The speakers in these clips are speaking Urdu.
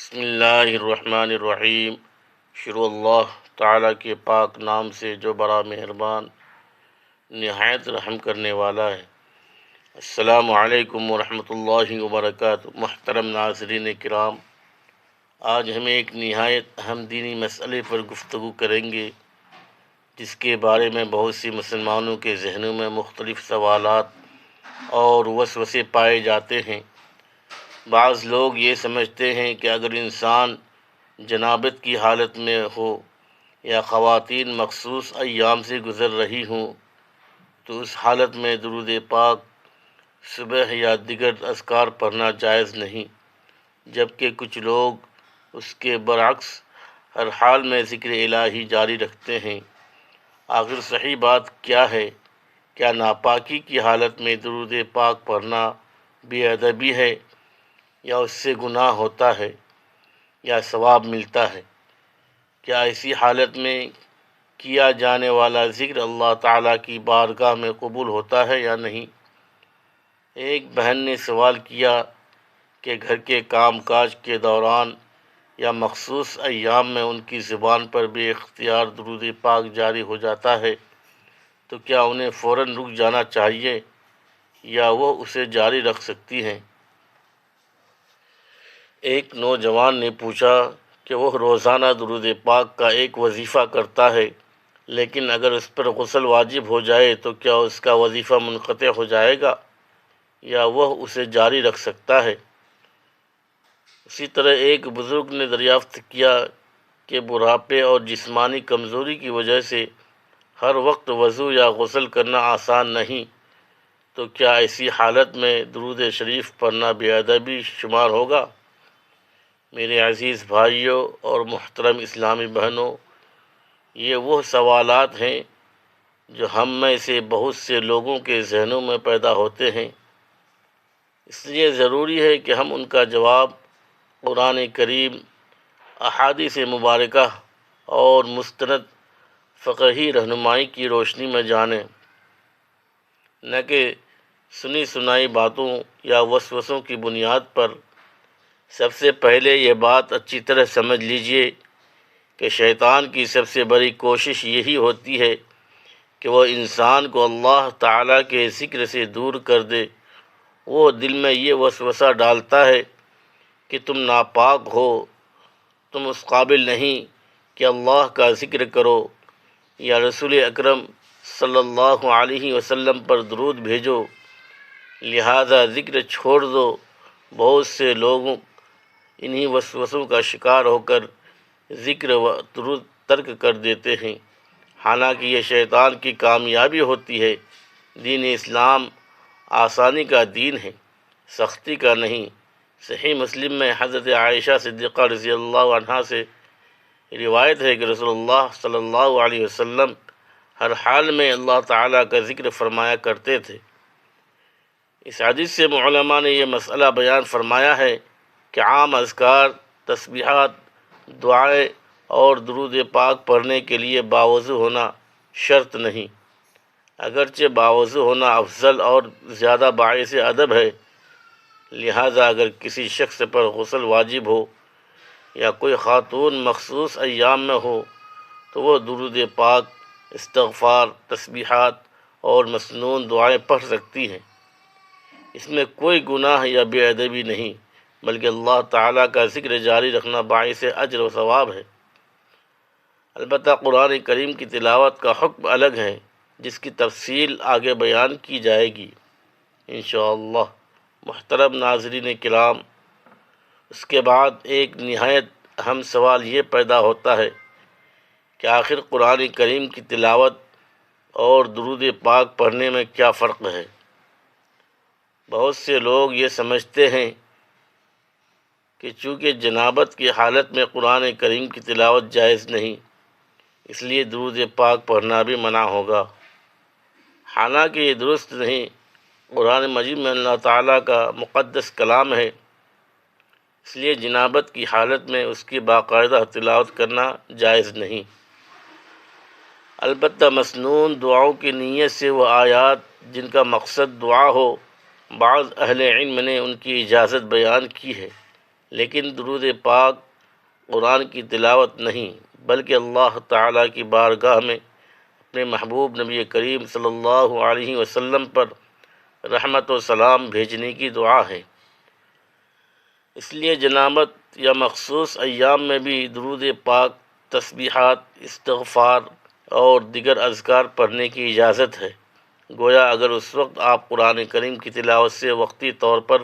بسم اللہ الرحمن الرحیم۔ شروع اللہ تعالیٰ کے پاک نام سے جو بڑا مہربان نہایت رحم کرنے والا ہے۔ السلام علیکم ورحمۃ اللہ وبرکاتہ۔ محترم ناظرین کرام، آج ہم ایک نہایت اہم دینی مسئلے پر گفتگو کریں گے، جس کے بارے میں بہت سی مسلمانوں کے ذہنوں میں مختلف سوالات اور وسوسے پائے جاتے ہیں۔ بعض لوگ یہ سمجھتے ہیں کہ اگر انسان جنابت کی حالت میں ہو یا خواتین مخصوص ایام سے گزر رہی ہوں تو اس حالت میں درود پاک صبح یا دیگر اذکار پڑھنا جائز نہیں، جبکہ کچھ لوگ اس کے برعکس ہر حال میں ذکر الہی جاری رکھتے ہیں۔ آخر صحیح بات کیا ہے؟ کیا ناپاکی کی حالت میں درود پاک پڑھنا بے ادبی ہے، یا اس سے گناہ ہوتا ہے یا ثواب ملتا ہے؟ کیا ایسی حالت میں کیا جانے والا ذکر اللہ تعالیٰ کی بارگاہ میں قبول ہوتا ہے یا نہیں؟ ایک بہن نے سوال کیا کہ گھر کے کام کاج کے دوران یا مخصوص ایام میں ان کی زبان پر بے اختیار درود پاک جاری ہو جاتا ہے تو کیا انہیں فوراً رک جانا چاہیے یا وہ اسے جاری رکھ سکتی ہیں؟ ایک نوجوان نے پوچھا کہ وہ روزانہ درود پاک کا ایک وظیفہ کرتا ہے، لیکن اگر اس پر غسل واجب ہو جائے تو کیا اس کا وظیفہ منقطع ہو جائے گا یا وہ اسے جاری رکھ سکتا ہے؟ اسی طرح ایک بزرگ نے دریافت کیا کہ بڑھاپے اور جسمانی کمزوری کی وجہ سے ہر وقت وضو یا غسل کرنا آسان نہیں، تو کیا ایسی حالت میں درود شریف پڑھنا بے ادبی شمار ہوگا؟ میرے عزیز بھائیوں اور محترم اسلامی بہنوں، یہ وہ سوالات ہیں جو ہم میں سے بہت سے لوگوں کے ذہنوں میں پیدا ہوتے ہیں۔ اس لیے ضروری ہے کہ ہم ان کا جواب قرآن کریم، احادیث مبارکہ اور مستند فقہی رہنمائی کی روشنی میں جانیں، نہ کہ سنی سنائی باتوں یا وسوسوں کی بنیاد پر۔ سب سے پہلے یہ بات اچھی طرح سمجھ لیجئے کہ شیطان کی سب سے بڑی کوشش یہی ہوتی ہے کہ وہ انسان کو اللہ تعالیٰ کے ذکر سے دور کر دے۔ وہ دل میں یہ وسوسہ ڈالتا ہے کہ تم ناپاک ہو، تم اس قابل نہیں کہ اللہ کا ذکر کرو یا رسول اکرم صلی اللہ علیہ وسلم پر درود بھیجو، لہذا ذکر چھوڑ دو۔ بہت سے لوگوں انہی وسوسوں کا شکار ہو کر ذکر و درود ترک کر دیتے ہیں، حالانکہ یہ شیطان کی کامیابی ہوتی ہے۔ دین اسلام آسانی کا دین ہے، سختی کا نہیں۔ صحیح مسلم میں حضرت عائشہ صدیقہ رضی اللہ عنہا سے روایت ہے کہ رسول اللہ صلی اللہ علیہ وسلم ہر حال میں اللہ تعالیٰ کا ذکر فرمایا کرتے تھے۔ اس حدیث سے علماء نے یہ مسئلہ بیان فرمایا ہے کہ عام اذکار، تسبیحات، دعائیں اور درود پاک پڑھنے کے لیے باوضو ہونا شرط نہیں، اگرچہ باوضو ہونا افضل اور زیادہ باعث ادب ہے۔ لہٰذا اگر کسی شخص پر غسل واجب ہو یا کوئی خاتون مخصوص ایام میں ہو تو وہ درود پاک، استغفار، تسبیحات اور مسنون دعائیں پڑھ سکتی ہیں۔ اس میں کوئی گناہ یا بے ادبی نہیں، بلکہ اللہ تعالیٰ کا ذکر جاری رکھنا باعث اجر و ثواب ہے۔ البتہ قرآن کریم کی تلاوت کا حکم الگ ہے، جس کی تفصیل آگے بیان کی جائے گی انشاءاللہ۔ محترم ناظرین کرام، اس کے بعد ایک نہایت اہم سوال یہ پیدا ہوتا ہے کہ آخر قرآن کریم کی تلاوت اور درود پاک پڑھنے میں کیا فرق ہے؟ بہت سے لوگ یہ سمجھتے ہیں کہ چونکہ جنابت کی حالت میں قرآن کریم کی تلاوت جائز نہیں، اس لیے درود پاک پڑھنا بھی منع ہوگا، حالانکہ یہ درست نہیں۔ قرآن مجید میں اللہ تعالیٰ کا مقدس کلام ہے، اس لیے جنابت کی حالت میں اس کی باقاعدہ تلاوت کرنا جائز نہیں۔ البتہ مسنون دعاؤں کی نیت سے وہ آیات جن کا مقصد دعا ہو، بعض اہل علم نے ان کی اجازت بیان کی ہے، لیکن درود پاک قرآن کی تلاوت نہیں، بلکہ اللہ تعالیٰ کی بارگاہ میں اپنے محبوب نبی کریم صلی اللہ علیہ وسلم پر رحمت و سلام بھیجنے کی دعا ہے۔ اس لیے جنابت یا مخصوص ایام میں بھی درود پاک، تسبیحات، استغفار اور دیگر اذکار پڑھنے کی اجازت ہے۔ گویا اگر اس وقت آپ قرآن کریم کی تلاوت سے وقتی طور پر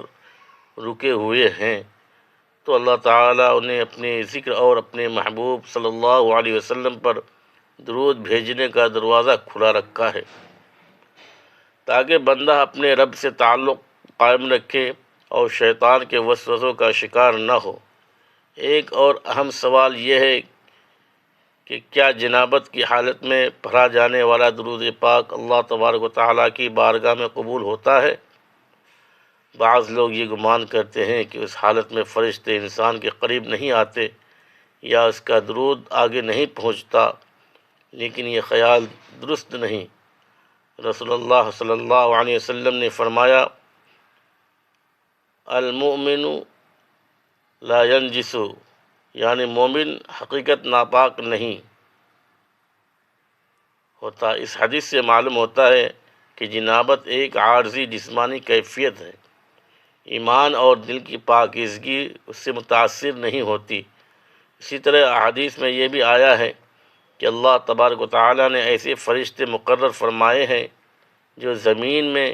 رکے ہوئے ہیں تو اللہ تعالیٰ انہیں اپنے ذکر اور اپنے محبوب صلی اللہ علیہ وسلم پر درود بھیجنے کا دروازہ کھلا رکھا ہے، تاکہ بندہ اپنے رب سے تعلق قائم رکھے اور شیطان کے وسوسوں کا شکار نہ ہو۔ ایک اور اہم سوال یہ ہے کہ کیا جنابت کی حالت میں پڑھا جانے والا درود پاک اللہ تبارک و تعالیٰ کی بارگاہ میں قبول ہوتا ہے؟ بعض لوگ یہ گمان کرتے ہیں کہ اس حالت میں فرشتے انسان کے قریب نہیں آتے یا اس کا درود آگے نہیں پہنچتا، لیکن یہ خیال درست نہیں۔ رسول اللہ صلی اللہ علیہ وسلم نے فرمایا، المؤمن لا ینجس، یعنی مومن حقیقت ناپاک نہیں ہوتا۔ اس حدیث سے معلوم ہوتا ہے کہ جنابت ایک عارضی جسمانی کیفیت ہے، ایمان اور دل کی پاکیزگی اس سے متاثر نہیں ہوتی۔ اسی طرح احادیث میں یہ بھی آیا ہے کہ اللہ تبارک و تعالیٰ نے ایسے فرشتے مقرر فرمائے ہیں جو زمین میں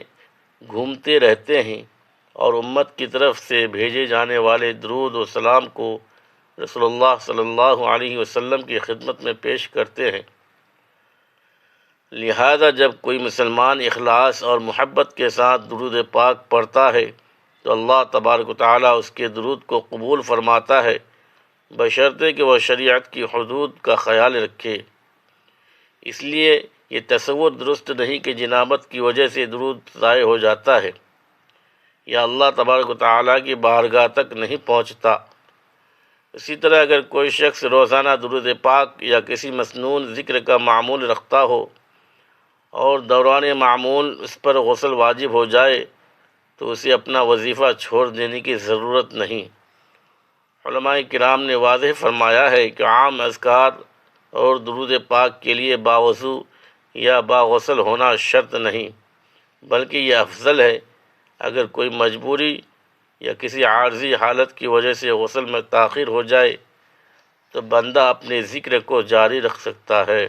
گھومتے رہتے ہیں اور امت کی طرف سے بھیجے جانے والے درود و سلام کو رسول اللہ صلی اللہ علیہ وسلم کی خدمت میں پیش کرتے ہیں۔ لہذا جب کوئی مسلمان اخلاص اور محبت کے ساتھ درود پاک پڑھتا ہے تو اللہ تبارک و تعالیٰ اس کے درود کو قبول فرماتا ہے، بشرطے کہ وہ شریعت کی حدود کا خیال رکھے۔ اس لیے یہ تصور درست نہیں کہ جنابت کی وجہ سے درود ضائع ہو جاتا ہے یا اللہ تبارک و تعالیٰ کی بارگاہ تک نہیں پہنچتا۔ اسی طرح اگر کوئی شخص روزانہ درود پاک یا کسی مسنون ذکر کا معمول رکھتا ہو اور دوران معمول اس پر غسل واجب ہو جائے تو اسے اپنا وظیفہ چھوڑ دینے کی ضرورت نہیں۔ علماء کرام نے واضح فرمایا ہے کہ عام اذکار اور درود پاک کے لیے باوضو یا باغسل ہونا شرط نہیں، بلکہ یہ افضل ہے۔ اگر کوئی مجبوری یا کسی عارضی حالت کی وجہ سے غسل میں تاخیر ہو جائے تو بندہ اپنے ذکر کو جاری رکھ سکتا ہے،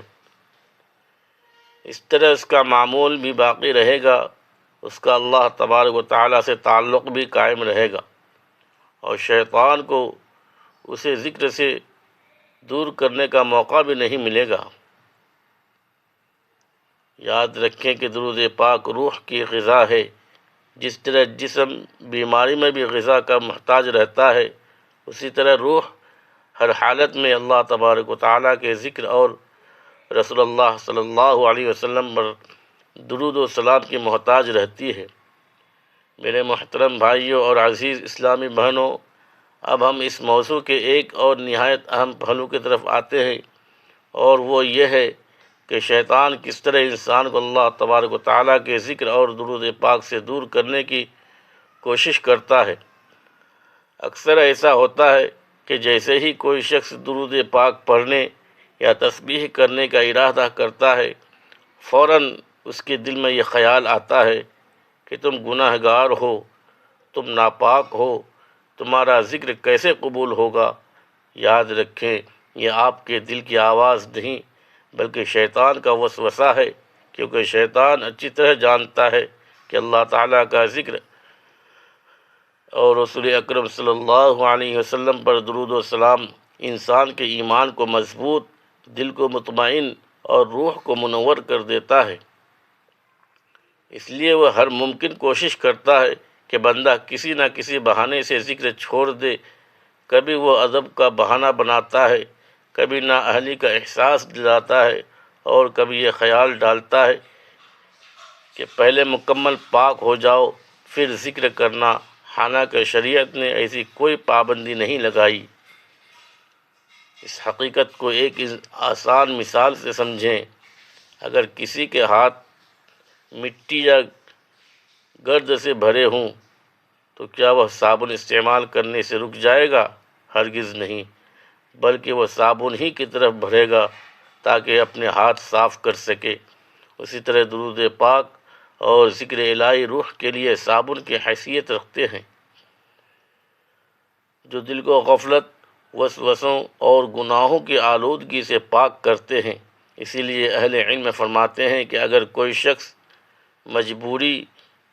اس طرح اس کا معمول بھی باقی رہے گا، اس کا اللہ تبارک و تعالیٰ سے تعلق بھی قائم رہے گا اور شیطان کو اسے ذکر سے دور کرنے کا موقع بھی نہیں ملے گا۔ یاد رکھیں کہ درود پاک روح کی غذا ہے۔ جس طرح جسم بیماری میں بھی غذا کا محتاج رہتا ہے، اسی طرح روح ہر حالت میں اللہ تبارک و تعالیٰ کے ذکر اور رسول اللہ صلی اللہ علیہ وسلم پر درود و سلام کی محتاج رہتی ہے۔ میرے محترم بھائیوں اور عزیز اسلامی بہنوں، اب ہم اس موضوع کے ایک اور نہایت اہم پہلو کی طرف آتے ہیں، اور وہ یہ ہے کہ شیطان کس طرح انسان کو اللہ تبارک و تعالیٰ کے ذکر اور درود پاک سے دور کرنے کی کوشش کرتا ہے۔ اکثر ایسا ہوتا ہے کہ جیسے ہی کوئی شخص درود پاک پڑھنے یا تسبیح کرنے کا ارادہ کرتا ہے، فوراً اس کے دل میں یہ خیال آتا ہے کہ تم گناہ گار ہو، تم ناپاک ہو، تمہارا ذکر کیسے قبول ہوگا؟ یاد رکھیں، یہ آپ کے دل کی آواز نہیں بلکہ شیطان کا وسوسہ ہے، کیونکہ شیطان اچھی طرح جانتا ہے کہ اللہ تعالیٰ کا ذکر اور رسول اکرم صلی اللہ علیہ وسلم پر درود و سلام انسان کے ایمان کو مضبوط، دل کو مطمئن اور روح کو منور کر دیتا ہے۔ اس لیے وہ ہر ممکن کوشش کرتا ہے کہ بندہ کسی نہ کسی بہانے سے ذکر چھوڑ دے۔ کبھی وہ ادب کا بہانہ بناتا ہے، کبھی نااہلی کا احساس دلاتا ہے، اور کبھی یہ خیال ڈالتا ہے کہ پہلے مکمل پاک ہو جاؤ پھر ذکر کرنا، حالانکہ شریعت نے ایسی کوئی پابندی نہیں لگائی۔ اس حقیقت کو ایک آسان مثال سے سمجھیں۔ اگر کسی کے ہاتھ مٹی یا گرد سے بھرے ہوں تو کیا وہ صابن استعمال کرنے سے رک جائے گا؟ ہرگز نہیں، بلکہ وہ صابن ہی کی طرف بڑھے گا تاکہ اپنے ہاتھ صاف کر سکے۔ اسی طرح درود پاک اور ذکر الہی روح کے لیے صابن کی حیثیت رکھتے ہیں، جو دل کو غفلت، وسوسوں اور گناہوں کی آلودگی سے پاک کرتے ہیں۔ اسی لیے اہل علم فرماتے ہیں کہ اگر کوئی شخص مجبوری،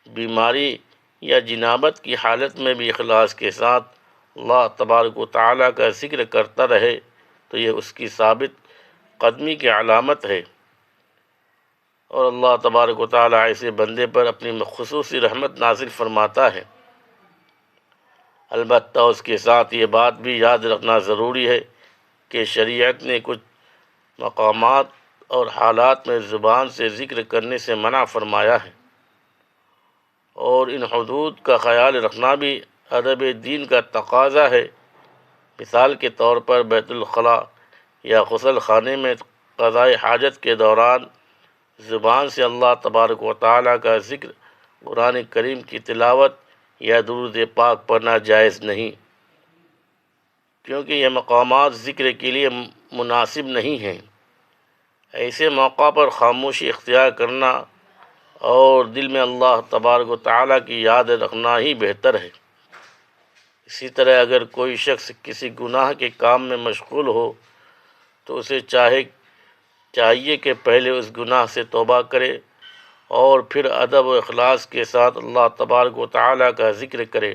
بیماری یا جنابت کی حالت میں بھی اخلاص کے ساتھ اللہ تبارک و تعالیٰ کا ذکر کرتا رہے تو یہ اس کی ثابت قدمی کی علامت ہے، اور اللہ تبارک و تعالیٰ ایسے بندے پر اپنی خصوصی رحمت نازل فرماتا ہے۔ البتہ اس کے ساتھ یہ بات بھی یاد رکھنا ضروری ہے کہ شریعت نے کچھ مقامات اور حالات میں زبان سے ذکر کرنے سے منع فرمایا ہے، اور ان حدود کا خیال رکھنا بھی ادب دین کا تقاضا ہے۔ مثال کے طور پر بیت الخلاء یا غسل خانے میں قضاء حاجت کے دوران زبان سے اللہ تبارک و تعالیٰ کا ذکر، قرآن کریم کی تلاوت یا درود پاک پڑھنا جائز نہیں، کیونکہ یہ مقامات ذکر کے لیے مناسب نہیں ہیں۔ ایسے موقع پر خاموشی اختیار کرنا اور دل میں اللہ تبارک و تعالیٰ کی یاد رکھنا ہی بہتر ہے۔ اسی طرح اگر کوئی شخص کسی گناہ کے کام میں مشغول ہو تو اسے چاہیے کہ پہلے اس گناہ سے توبہ کرے اور پھر ادب و اخلاص کے ساتھ اللہ تبارک و تعالیٰ کا ذکر کرے،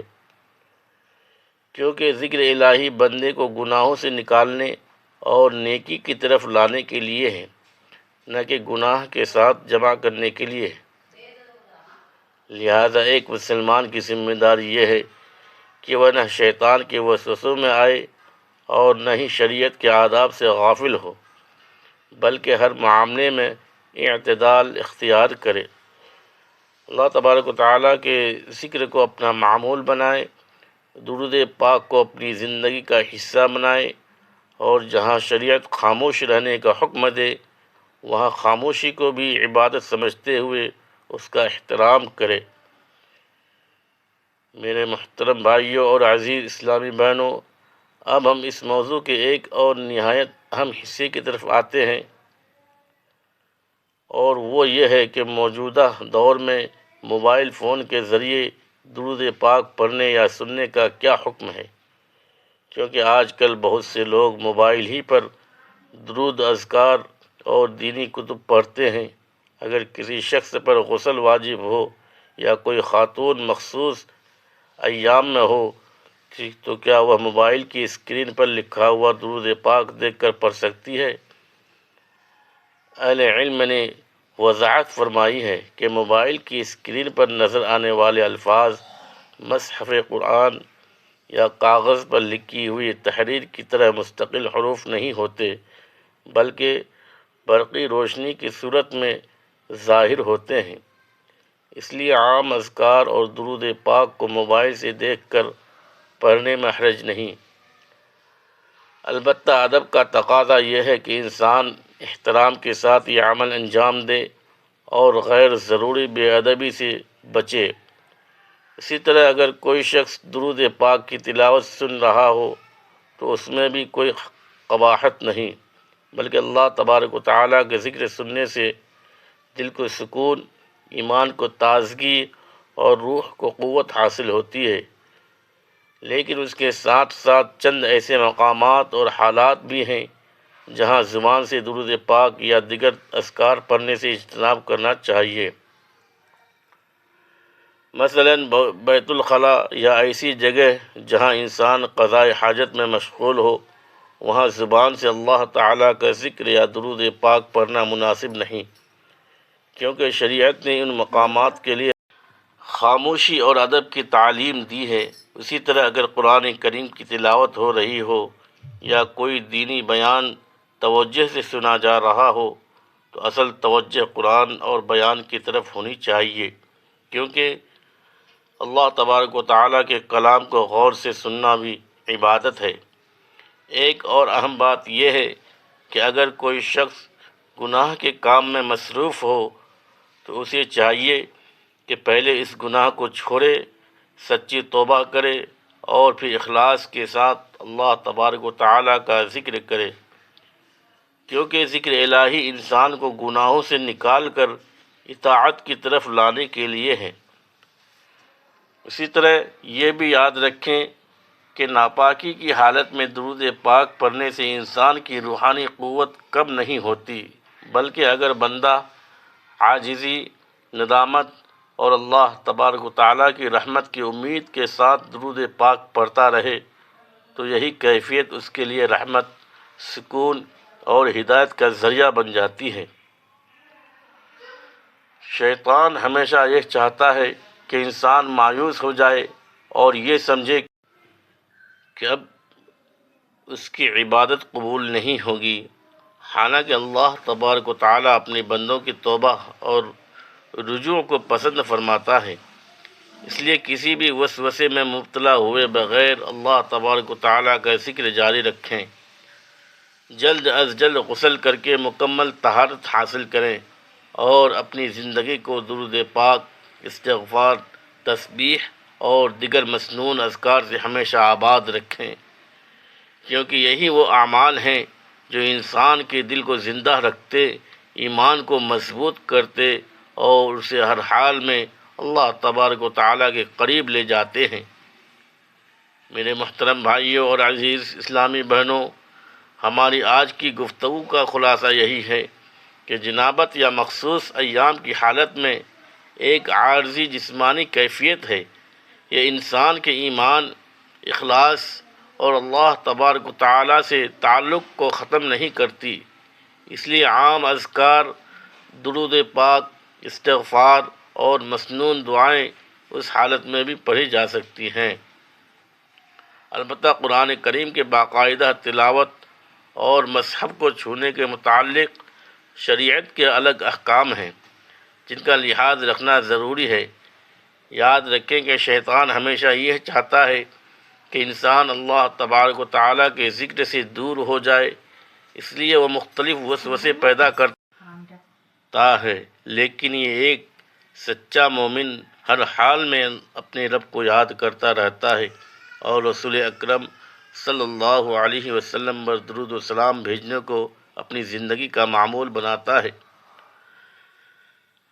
کیونکہ ذکر الہی بندے کو گناہوں سے نکالنے اور نیکی کی طرف لانے کے لیے ہے، نہ کہ گناہ کے ساتھ جمع کرنے کے لیے۔ لہذا ایک مسلمان کی ذمہ داری یہ ہے کہ وہ نہ شیطان کے وسوسوں میں آئے اور نہ ہی شریعت کے آداب سے غافل ہو، بلکہ ہر معاملے میں اعتدال اختیار کرے، اللہ تبارک و تعالیٰ کے ذکر کو اپنا معمول بنائے، درود پاک کو اپنی زندگی کا حصہ بنائے، اور جہاں شریعت خاموش رہنے کا حکم دے وہاں خاموشی کو بھی عبادت سمجھتے ہوئے اس کا احترام کرے۔ میرے محترم بھائیوں اور عزیز اسلامی بہنوں، اب ہم اس موضوع کے ایک اور نہایت اہم حصے کی طرف آتے ہیں، اور وہ یہ ہے کہ موجودہ دور میں موبائل فون کے ذریعے درود پاک پڑھنے یا سننے کا کیا حکم ہے، کیونکہ آج کل بہت سے لوگ موبائل ہی پر درود، اذکار اور دینی کتب پڑھتے ہیں۔ اگر کسی شخص پر غسل واجب ہو یا کوئی خاتون مخصوص ایام میں ہو تو کیا وہ موبائل کی اسکرین پر لکھا ہوا درود پاک دیکھ کر پڑھ سکتی ہے؟ اہل علم نے وضاحت فرمائی ہے کہ موبائل کی اسکرین پر نظر آنے والے الفاظ مصحف قرآن یا کاغذ پر لکھی ہوئی تحریر کی طرح مستقل حروف نہیں ہوتے، بلکہ برقی روشنی کی صورت میں ظاہر ہوتے ہیں۔ اس لیے عام اذکار اور درود پاک کو موبائل سے دیکھ کر پڑھنے میں حرج نہیں۔ البتہ ادب کا تقاضا یہ ہے کہ انسان احترام کے ساتھ یہ عمل انجام دے اور غیر ضروری بے ادبی سے بچے۔ اسی طرح اگر کوئی شخص درود پاک کی تلاوت سن رہا ہو تو اس میں بھی کوئی قباحت نہیں، بلکہ اللہ تبارک و تعالیٰ کے ذکر سننے سے دل کو سکون، ایمان کو تازگی اور روح کو قوت حاصل ہوتی ہے۔ لیکن اس کے ساتھ ساتھ چند ایسے مقامات اور حالات بھی ہیں جہاں زبان سے درود پاک یا دیگر اذکار پڑھنے سے اجتناب کرنا چاہیے۔ مثلاً بیت الخلاء یا ایسی جگہ جہاں انسان قضاء حاجت میں مشغول ہو، وہاں زبان سے اللہ تعالیٰ کا ذکر یا درود پاک پڑھنا مناسب نہیں، کیونکہ شریعت نے ان مقامات کے لیے خاموشی اور ادب کی تعلیم دی ہے۔ اسی طرح اگر قرآن کریم کی تلاوت ہو رہی ہو یا کوئی دینی بیان توجہ سے سنا جا رہا ہو تو اصل توجہ قرآن اور بیان کی طرف ہونی چاہیے، کیونکہ اللہ تبارک و تعالیٰ کے کلام کو غور سے سننا بھی عبادت ہے۔ ایک اور اہم بات یہ ہے کہ اگر کوئی شخص گناہ کے کام میں مصروف ہو تو اسے چاہیے کہ پہلے اس گناہ کو چھوڑے سچی توبہ کرے اور پھر اخلاص کے ساتھ اللہ تبارک و تعالیٰ کا ذکر کرے، کیونکہ ذکر الہی انسان کو گناہوں سے نکال کر اطاعت کی طرف لانے کے لیے ہے۔ اسی طرح یہ بھی یاد رکھیں کہ ناپاکی کی حالت میں درود پاک پڑھنے سے انسان کی روحانی قوت کم نہیں ہوتی، بلکہ اگر بندہ عاجزی، ندامت اور اللہ تبارک و تعالیٰ کی رحمت کی امید کے ساتھ درود پاک پڑھتا رہے تو یہی کیفیت اس کے لیے رحمت، سکون اور ہدایت کا ذریعہ بن جاتی ہے۔ شیطان ہمیشہ یہ چاہتا ہے کہ انسان مایوس ہو جائے اور یہ سمجھے کہ اب اس کی عبادت قبول نہیں ہوگی، حالانکہ اللہ تبارک و تعالیٰ اپنے بندوں کی توبہ اور رجوع کو پسند فرماتا ہے۔ اس لیے کسی بھی وسوسے میں مبتلا ہوئے بغیر اللہ تبارک و تعالیٰ کا ذکر جاری رکھیں، جلد از جلد غسل کر کے مکمل طہارت حاصل کریں اور اپنی زندگی کو درود پاک، استغفار، تسبیح اور دیگر مسنون اذکار سے ہمیشہ آباد رکھیں، کیونکہ یہی وہ اعمال ہیں جو انسان کے دل کو زندہ رکھتے، ایمان کو مضبوط کرتے اور اسے ہر حال میں اللہ تبارک و تعالیٰ کے قریب لے جاتے ہیں۔ میرے محترم بھائیوں اور عزیز اسلامی بہنوں، ہماری آج کی گفتگو کا خلاصہ یہی ہے کہ جنابت یا مخصوص ایام کی حالت میں ایک عارضی جسمانی کیفیت ہے۔ یہ انسان کے ایمان، اخلاص اور اللہ تبارک و تعالیٰ سے تعلق کو ختم نہیں کرتی۔ اس لیے عام اذکار، درود پاک، استغفار اور مسنون دعائیں اس حالت میں بھی پڑھی جا سکتی ہیں۔ البتہ قرآن کریم کے باقاعدہ تلاوت اور مصحف کو چھونے کے متعلق شریعت کے الگ احکام ہیں جن کا لحاظ رکھنا ضروری ہے۔ یاد رکھیں کہ شیطان ہمیشہ یہ چاہتا ہے کہ انسان اللہ تبارک و تعالیٰ کے ذکر سے دور ہو جائے، اس لیے وہ مختلف وسوسے پیدا کرتا ہے، لیکن یہ ایک سچا مومن ہر حال میں اپنے رب کو یاد کرتا رہتا ہے اور رسول اکرم صلی اللہ علیہ وسلم پر درود و سلام بھیجنے کو اپنی زندگی کا معمول بناتا ہے۔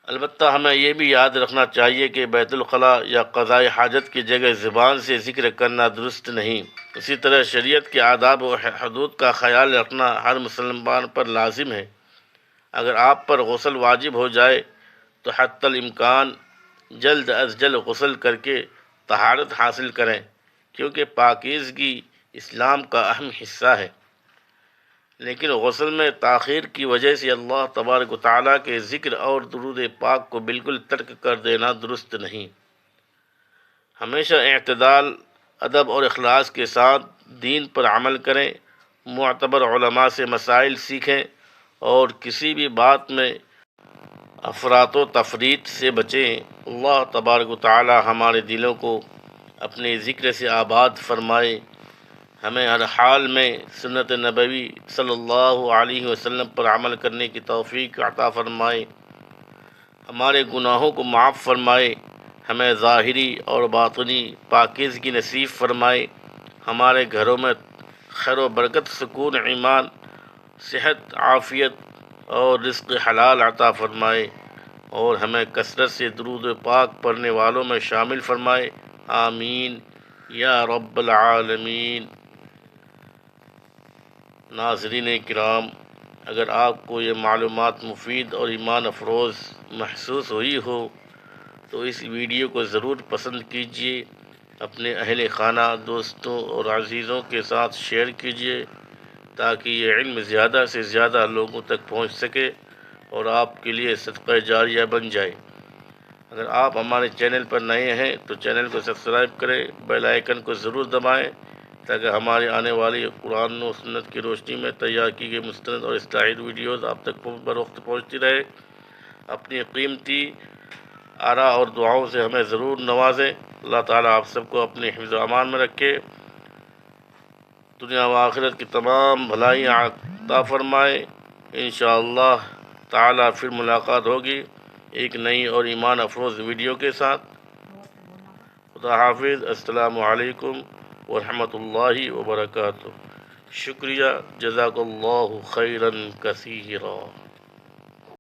البتہ ہمیں یہ بھی یاد رکھنا چاہیے کہ بیت الخلاء یا قضاء حاجت کی جگہ زبان سے ذکر کرنا درست نہیں۔ اسی طرح شریعت کے آداب و حدود کا خیال رکھنا ہر مسلمان پر لازم ہے۔ اگر آپ پر غسل واجب ہو جائے تو حتی الامکان جلد از جلد غسل کر کے طہارت حاصل کریں، کیونکہ پاکیزگی اسلام کا اہم حصہ ہے۔ لیکن غسل میں تاخیر کی وجہ سے اللہ تبارک و تعالیٰ کے ذکر اور درود پاک کو بالکل ترک کر دینا درست نہیں۔ ہمیشہ اعتدال، ادب اور اخلاص کے ساتھ دین پر عمل کریں، معتبر علماء سے مسائل سیکھیں اور کسی بھی بات میں افراط و تفریط سے بچیں۔ اللہ تبارک و تعالیٰ ہمارے دلوں کو اپنے ذکر سے آباد فرمائے، ہمیں ہر حال میں سنت نبوی صلی اللہ علیہ وسلم پر عمل کرنے کی توفیق عطا فرمائے، ہمارے گناہوں کو معاف فرمائے، ہمیں ظاہری اور باطنی پاکیزگی نصیب فرمائے، ہمارے گھروں میں خیر و برکت، سکون، ایمان، صحت، عافیت اور رزق حلال عطا فرمائے اور ہمیں کثرت سے درود پاک پڑھنے والوں میں شامل فرمائے۔ آمین یا رب العالمین۔ ناظرین کرام، اگر آپ کو یہ معلومات مفید اور ایمان افروز محسوس ہوئی ہو تو اس ویڈیو کو ضرور پسند کیجیے، اپنے اہل خانہ، دوستوں اور عزیزوں کے ساتھ شیئر کیجیے تاکہ یہ علم زیادہ سے زیادہ لوگوں تک پہنچ سکے اور آپ کے لیے صدقہ جاریہ بن جائے۔ اگر آپ ہمارے چینل پر نئے ہیں تو چینل کو سبسکرائب کریں، بیل آئیکن کو ضرور دبائیں تاکہ ہماری آنے والی قرآن و سنت کی روشنی میں تیار کی گئی مستند اور اصلاحی ویڈیوز آپ تک بروقت پہنچتی رہے۔ اپنی قیمتی آراء اور دعاؤں سے ہمیں ضرور نوازیں۔ اللہ تعالیٰ آپ سب کو اپنے حفظ و امان میں رکھے، دنیا و آخرت کی تمام بھلائیاں عطا فرمائے۔ انشاءاللہ تعالیٰ پھر ملاقات ہوگی ایک نئی اور ایمان افروز ویڈیو کے ساتھ۔ خدا حافظ، السلام علیکم ورحمۃ اللہ وبرکاتہ۔ شکریہ، جزاک اللہ خیرا کثیرا۔